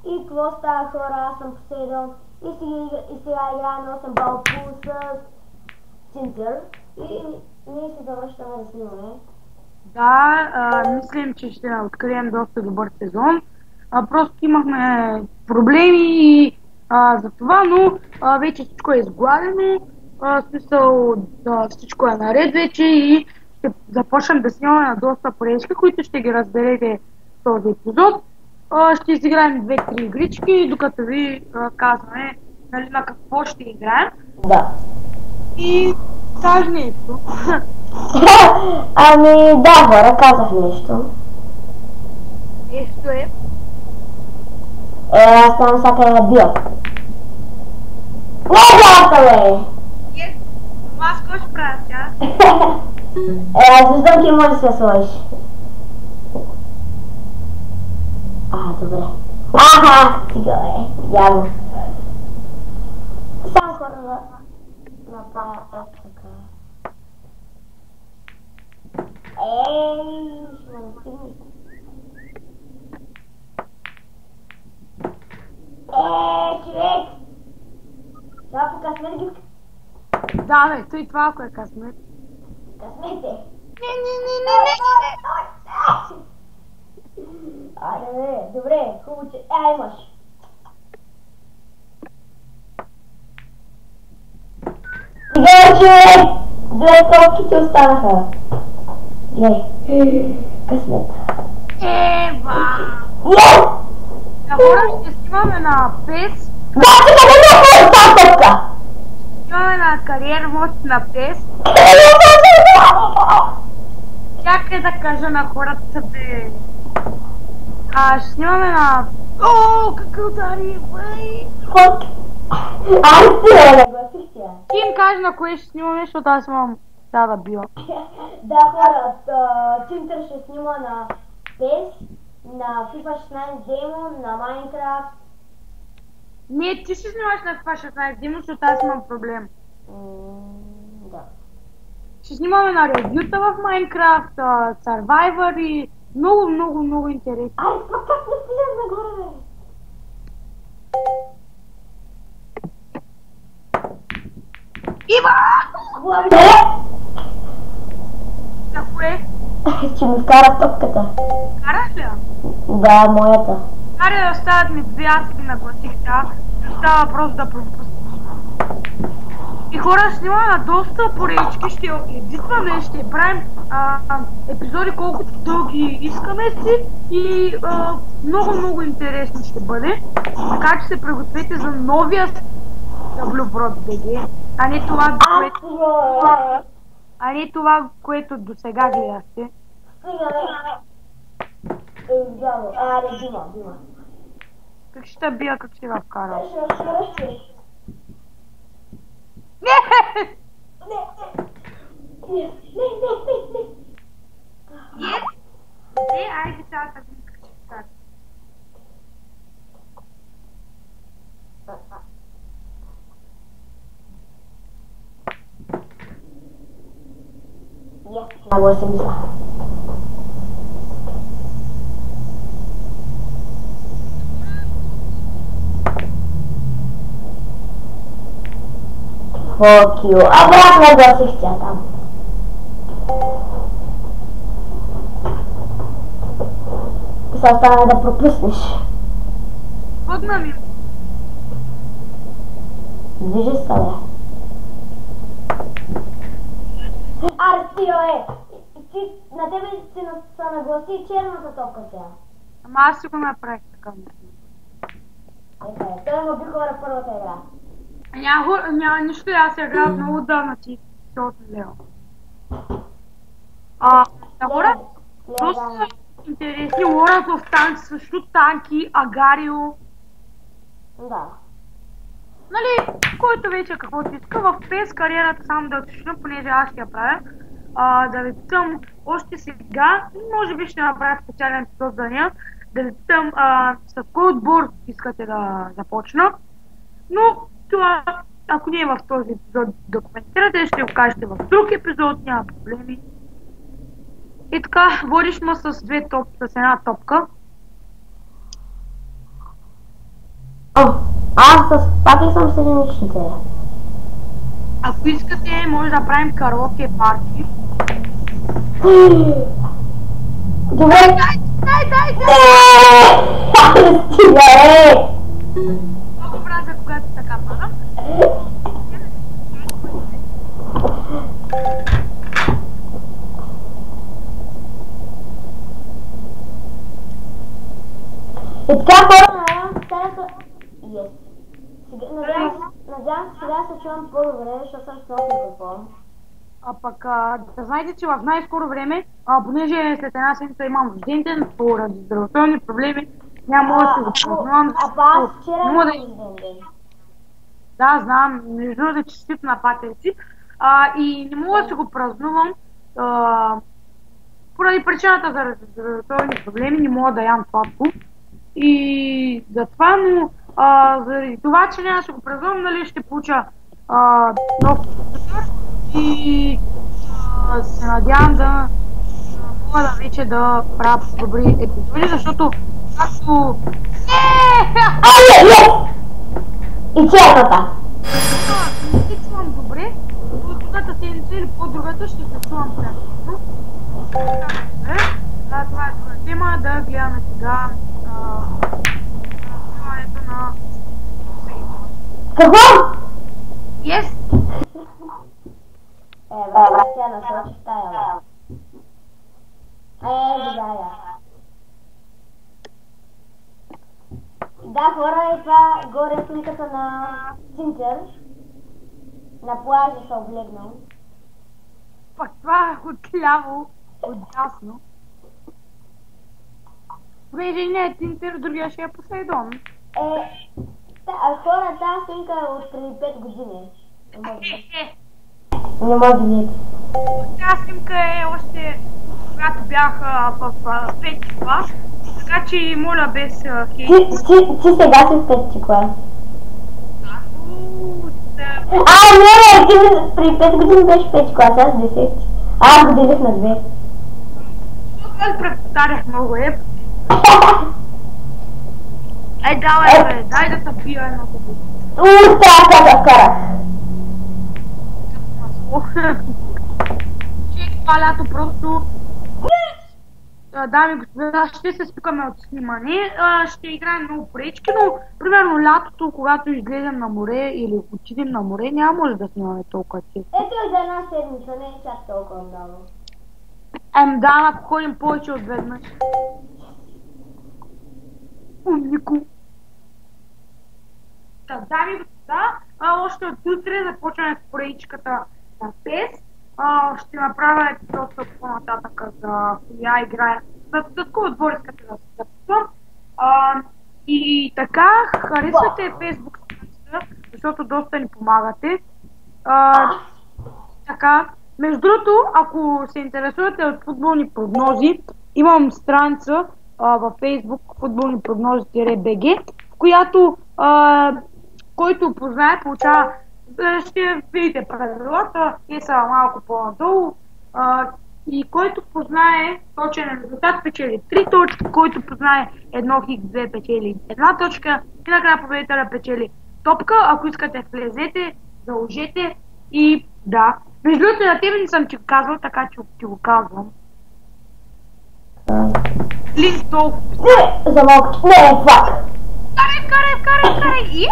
И какво става, хора? Аз съм Посейдон и сега играем 8 бал пул с Цинтър и ние се завръщаме да снимаме. Да, мислим, че ще открием доста добър сезон. Просто имахме проблеми и за това, но вече всичко е изгладено. В смисъл, всичко е наред вече и ще започнем да снимаме на доста поречки, които ще ги разберете в този епизод. Ще изиграем 2-3 игрички, докато ви казваме, нали, на какво ще играем. Да. И кажи нещо. Ами да, хора, казах нещо. Нещо е. Аз там всяка да бия. Не бяха, бе! Аз какво ще правя сега? Аз виждам ти може да се сложиш. Добре. Аха, стига, явно. Само хора да направя така. Ще ме стигни. Човек! Това по късмет ги... Да, бе, той това ако е късмет. Късмете! Не. Айде, добре, хубаво, че... Имаш. Сега, човек! 2 топките останаха. Късмет. Ева! Yes! Да, хора, ще снимаме на PES. Да, чакай, да остава топка! Снимаме на кариер мост на PES. Чакай да кажа на хората, бе. Ще снимаме на... О, какъв удари, бей! Аз ти нагласих тя. Ти им кажи на кое ще снимаме, защото аз имам да била. Да, хора, Цинтър ще снима на PES, на FIFA 16 демо, на Minecraft. Не, ти ще снимаш на FIFA 16 демо, защото аз имам проблем. Да. Ще снимаме на ревюта в Minecraft, Survivor и много интересно. Пак как не стигаш нагоре, бе? Ива! За кое? Че ми вкара топката. Караш ли я? Да, моята. Карай да остават ми 2, аз ги нагласих сега. Става въпрос да пропусна. И хора, снимаме на доста поречки, ще едитваме, ще правим епизоди колкото дълги искаме си и много интересно ще бъде. Така че се пригответе за новия WBROD.BG, а не това, което до сега гледахте. Стига, Дима. Как ще бия, как ще го вкарам? Ще разчуеш. Не! Не. Не, айде сега да видим как ще вкарам. Нагласим се. Fuck you. Брат, нагласих тя там. Сега остана да пропуснеш. Пъгна ми. Движи се, бе. Артио, на тебе се нагласи черната топка сега. Ама аз си го направих така. Той ме би хора първата игра. Няма нищо, аз я играя много отдавна ти. Защото лева. Хора, доста интересни. World of Tanks, също танки, Агарио. Да. Нали, който вече каквото иска, в PES кариерата само да уточня, понеже аз ще я правя. Да ви питам още сега, може би ще направя специален епизод за нея, да ви питам с кой отбор искате да започна. Но това, ако не е в този епизод да коментирате, ще го кажете в друг епизод, няма проблеми. И така, водиш ме с една топка. Аз пак ли съм седмичните? Ако искате, може да правим караоке парти. Добре. Дай! Стига, Много мразя, когато така падам. И така хора, надявам се сега се чувам по-добре, защото съм с нов микрофон. А пък да знаете, че в най-скоро време, понеже след една седмица имам рожден ден, поради здравословни проблеми, няма да се го празнувам. Аз вчера имам рожден ден. Да, знам, между другото честито на патерици. И не мога да се го празнувам поради причината за здравословни проблеми, не мога да ям сладко. И затова, но заради това, че няма да се го празнувам, нали, ще получа нов компютър и се надявам да мога да вече да правя добри епизоди, защото както... И черната! Не се чувам добре, от другата седмица или по-другата ще се чувам прекрасно. Това е друга тема, да гледаме сега снимането на Facebook. Какво? Yes! Сега насочи в тая. Видя. Да, хора, и това горе снимката на Цинцер. На плажа се облегнал. Пак това е отляво, отдясно. Понеже не е Тинтер, другия ще е Посейдон. Хора, тази снимка е от преди 5 години. Не може да видите. Тази снимка е още когато бях в 5 клас, така че моля без хейт. Ти сега си в 5 клас. Не, ти преди 5 години беше 5 клас, аз 10. Аз го делих на 2. Аз преповтарях много давай бе, дай да се бия едно купи. Така да вкарах. Това лято просто... Дами и господа, ще се спукаме от снимане, ще играем много поречки, но примерно лятото, когато излезем на море или отидем на море, няма може да снимаме толкова често. Ето и за една седмица, не е чак толкова много. Да, ако ходим повече от веднъж. Умнико. Дами и господа, още от утре започваме с поречката на PES. Ще направя епизод по-нататък за коя играя. За отбориската да се записвам. И така, харесвате Facebook страницата, защото доста ни помагате. Така, между другото, ако се интересувате от футболни прогнози, имам страница във Facebook футболни прогнози.bg, в която който познае, получава, ще видите правилата, те са малко по-надолу, и който познае точен резултат печели 3 точки, който познае 1x2 печели 1 точка и накрая победителя печели топка. Ако искате, влезете, заложете и да. Между другото, на тебе не съм ти казвал, така че ти го казвам. Линк толкова. Не, за малко. Не, фак. Карай!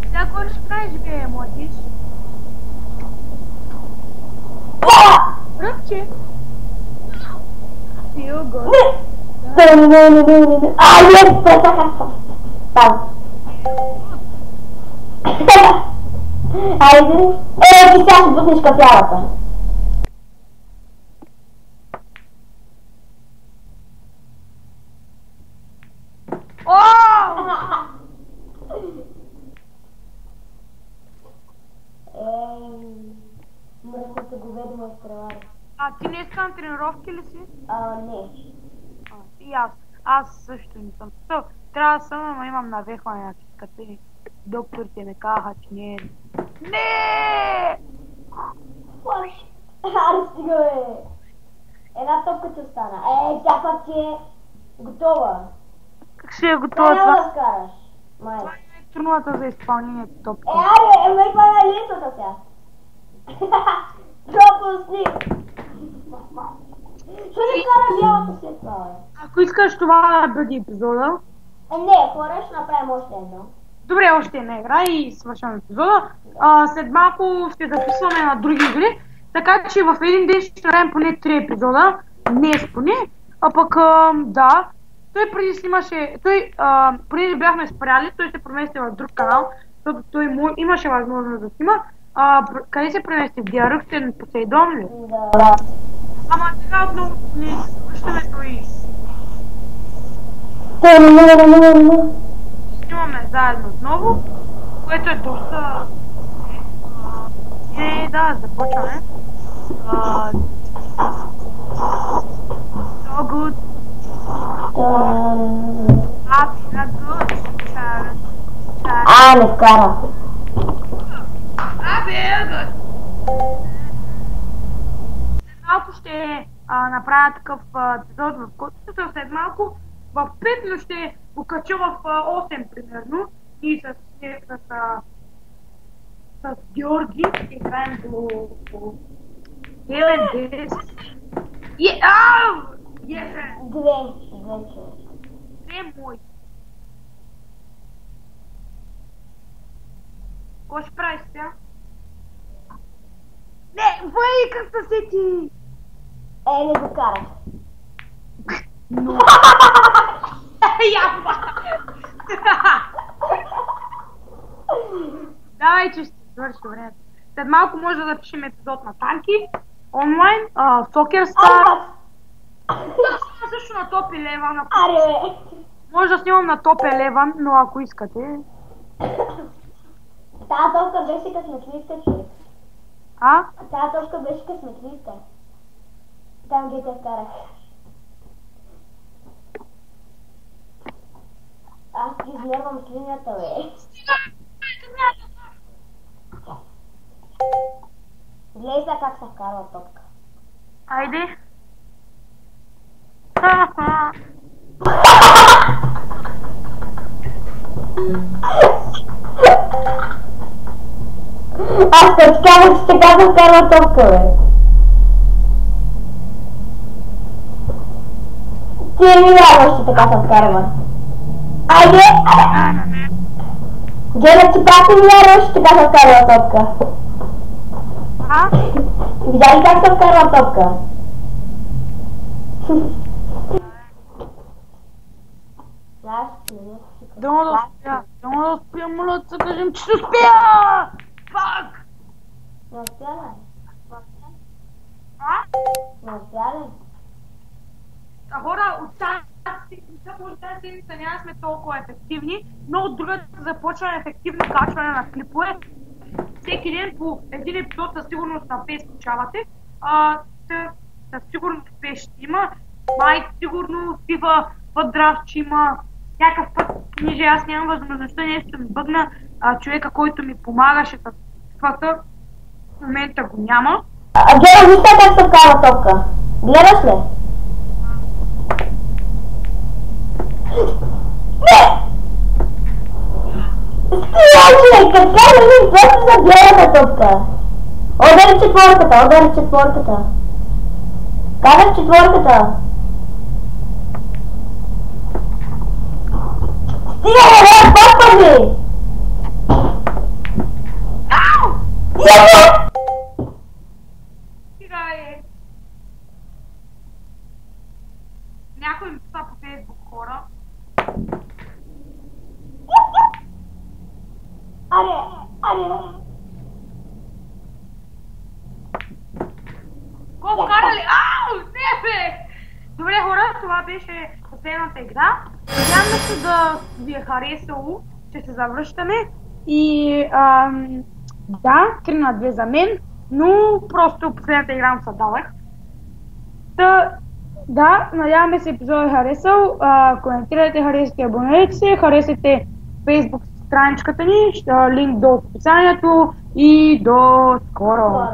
Сега кой ще правиш, бе, младиш? Ръбче! Feel good. Не. Айде, там. Айде. Ти сега ще бутнеш кафявата. Мръсната говедо ме изтревара. Ти днеска на тренировки ли си? Не. И аз също не съм. Трябва да съм, ама имам навехване на киската и докторите ме казаха, че не е. Не! Стига бе! Една топка ти остана. Тя пак ти е готова. Ще е готово Трябва това. да скараш. Май. Това е турнуата за изпълнението топка. Аре, ме това на листата сега. Пропусни. Що не кара бялата след това, бе? Ако искаш това да бъде епизода, Не, хора, ще направим още едно. добре, още една игра и свършваме епизода. След малко ще записваме на други игри, така че в един ден ще направим поне 3 епизода, днес поне, а пък да, той преди снимаше, преди да бяхме спряли, той се премести в друг канал, защото той имаше възможност да снима. Къде се премести? В Диаръксен Посейдон ли? Да. Ама сега отново не връщаме той. Снимаме заедно отново, което е доста... да, започваме. So good. Not good. Не вкара. Good. След малко ще направя такъв епизод, в който след малко в 5, но ще го кача в 8 примерно и с Георги ще играем до 9-10. Две човека. Две мои. Какво ще правиш сега? Не, въй, как се сети? Не го карах. Но... Давай, че ще свърши времето. След малко може да запишем епизод на танки, онлайн, Soccer Star. Да, снимам също на Top 11. Аре! Може да снимам на Top 11, но ако искате. Тая топка беше късметлиска, човек. Тая топка беше късметлиска. Там ги те вкарах. Аз ти измервам с линията, бе. Гледай сега как се вкарва топка. Айде. Аз те казах, че така се вкарва топка, бе. Ти не ми вярваш, че така се вкарва. Айде! Гена, ти пак не ми вярваш, че така се вкарва топка. Видя ли как се вкарва топка? Дано да успя, моля да се кажем, че ще успя! Фак! Не успя ли? Не успя ли? Хора, от тази седмица, може тази седмица няма сме толкова ефективни, но от другата започваме ефективно качване на клипове. Всеки ден по един епизод със сигурност на 5 получавате. Със сигурност успех ще има. Майк сигурно, FIFA, път драфт ще има. Някакъв път, понеже аз нямам възможността, нещо ми бъгна, човека, който ми помагаше с FIFA, в момента го няма. Гена, вижте как се вкарва топка. Гледаш ли? Не! Стига, човек, как ми просто за белата топка? Удари четворката. Казах четворката. Стига, бе, господи! Ау! Стига, е! Някой ми писа по Фейсбук, хора. Аре! Го вкарали? Ау! Не, бе! Добре, хора, това беше последната игра. Надявам се да ви е харесало, че се завръщаме. И да, 3-2 за мен, но просто последната игра му се дадах. Да, надяваме се епизодът е харесал. Коментирайте, харесайте, абонирайте се, харесайте Facebook страничката ни, линк до описанието и до скоро.